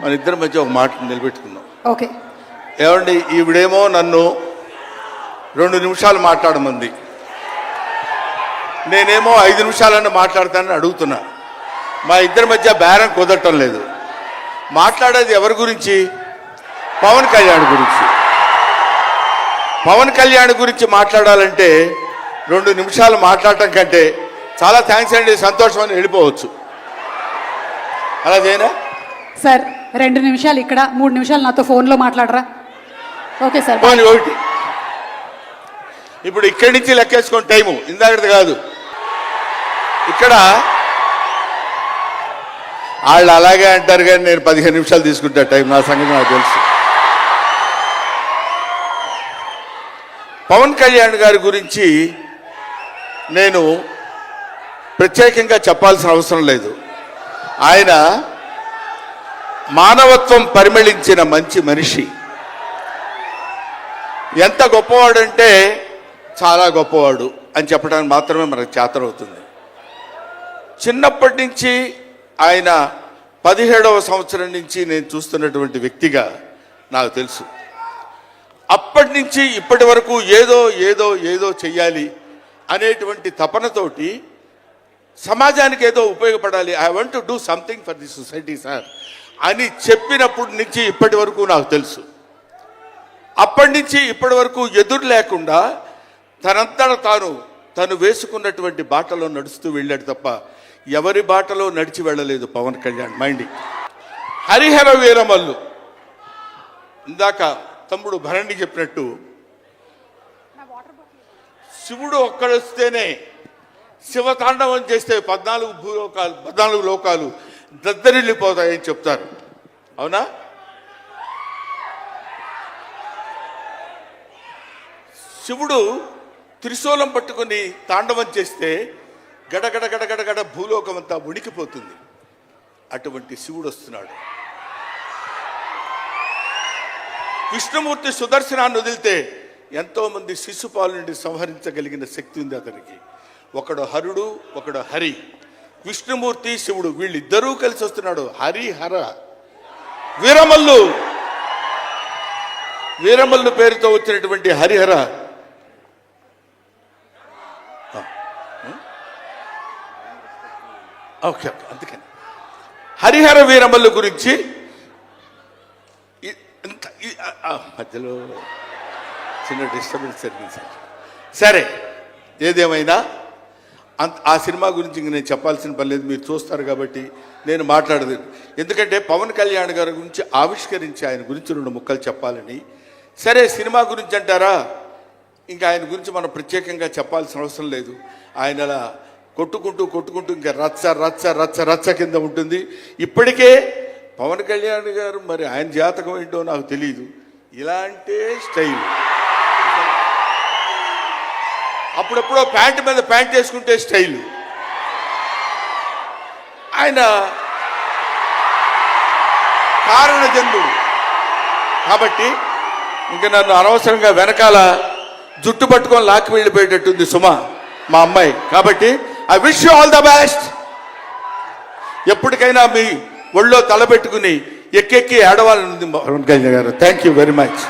మన ఇద్దరి మధ్య ఒక మాట నిలబెట్టుకుందాం. ఓకే. ఏమండి, ఈవిడేమో నన్ను 2 నిమిషాలు మాట్లాడమంది, నేనేమో 5 నిమిషాలన్నా మాట్లాడతానని అడుగుతున్నా. మా ఇద్దరి మధ్య బేరం కుదరటం లేదు. మాట్లాడేది ఎవరి గురించి? పవన్ కళ్యాణ్ గురించి. పవన్ కళ్యాణ్ గురించి మాట్లాడాలంటే 2 నిమిషాలు మాట్లాడటం కంటే చాలా థ్యాంక్స్ అండి, సంతోషం అని వెళ్ళిపోవచ్చు. అలా చేయనా సార్? 2 నిమిషాలు ఇక్కడ, 3 నిమిషాలు నాతో ఫోన్లో మాట్లాడరా? Okay sir. ఒకటి ఇప్పుడు ఇక్కడి నుంచి లెక్కేసుకొని టైము ఇందాకది కాదు. ఇక్కడ వాళ్ళు అలాగే అంటారు కానీ నేను 15 నిమిషాలు తీసుకుంటా టైం. నా సంగతి నాకు తెలుసు. పవన్ కళ్యాణ్ గారి గురించి నేను ప్రత్యేకంగా చెప్పాల్సిన అవసరం లేదు. ఆయన మానవత్వం పరిమళించిన మంచి మనిషి. ఎంత గొప్పవాడంటే చాలా గొప్పవాడు అని చెప్పడానికి మాత్రమే మనకు చేతనవుతుంది. చిన్నప్పటి నుంచి ఆయన 17వ సంవత్సరం నుంచి నేను చూస్తున్నటువంటి వ్యక్తిగా నాకు తెలుసు. అప్పటి నుంచి ఇప్పటి వరకు ఏదో ఏదో ఏదో చెయ్యాలి అనేటువంటి తపనతోటి సమాజానికి ఏదో ఉపయోగపడాలి, I want to do something for the society sir అని చెప్పినప్పటి నుంచి ఇప్పటి వరకు నాకు తెలుసు. అప్పటి నుంచి ఇప్పటి వరకు ఎదురు లేకుండా తనంతట తను వేసుకున్నటువంటి బాటలో నడుస్తూ వెళ్ళాడు తప్ప ఎవరి బాటలో నడిచి వెళ్ళలేదు పవన్ కళ్యాణ్. మైండ్ హరిహర వీరమల్లు, ఇందాక తమ్ముడు భరణి చెప్పినట్టు శివుడు ఒక్కడొస్తేనే శివతాండవం చేస్తే 14 లోకాలు దద్దరిల్లిపోతాయని చెప్తారు. అవునా? శివుడు త్రిశూలం పట్టుకుని తాండవం చేస్తే గడగడ గడగడగడ భూలోకం అంతా ఉడికిపోతుంది. అటువంటి శివుడు వస్తున్నాడు. విష్ణుమూర్తి సుదర్శనాన్ని వదిలితే ఎంతోమంది శిశుపాలుని సంహరించగలిగిన శక్తి ఉంది అతనికి. ఒకడు హరుడు, ఒకడు హరి. విష్ణుమూర్తి శివుడు వీళ్ళిద్దరూ కలిసి వస్తున్నాడు. హరిహర వీరమల్లు, వీరమల్లు పేరుతో వచ్చినటువంటి హరిహర ఓకే అందుకని హరిహర వీరమల్లు గురించి మధ్యలో చిన్న డిస్టర్బెన్స్ జరిగింది సార్. సరే, ఏదేమైనా ఆ సినిమా గురించి ఇంక నేను చెప్పాల్సిన పని లేదు, మీరు చూస్తారు కాబట్టి నేను మాట్లాడదు. ఎందుకంటే పవన్ కళ్యాణ్ గారి గురించి ఆవిష్కరించి ఆయన గురించి 2 ముక్కలు చెప్పాలని. సరే, సినిమా గురించి అంటారా, ఇంకా ఆయన గురించి మనం ప్రత్యేకంగా చెప్పాల్సిన అవసరం లేదు. ఆయన అలా కొట్టుకుంటూ ఇంకా రచ్చ రచ్చ రచ్చ రచ్చ కింద ఉంటుంది. ఇప్పటికే పవన్ కళ్యాణ్ గారు మరి ఆయన జాతకం ఏంటో నాకు తెలియదు, ఇలాంటి స్టైల్. అప్పుడెప్పుడో ప్యాంటు మీద ప్యాంట్ వేసుకుంటే స్టైలు. ఆయన కారణ జన్ముడు కాబట్టి ఇంకా నన్ను అనవసరంగా వెనకాల జుట్టు పట్టుకొని లాక్కి వెళ్ళిపోయేటట్టుంది సుమ మా అమ్మాయి. కాబట్టి I wish you all the best. ఎప్పటికైనా మీ ఒళ్ళో తలపెట్టుకుని ఎక్కెక్కి ఏడవాలని ఉంది పవన్ కళ్యాణ్ గారు. Thank you very much.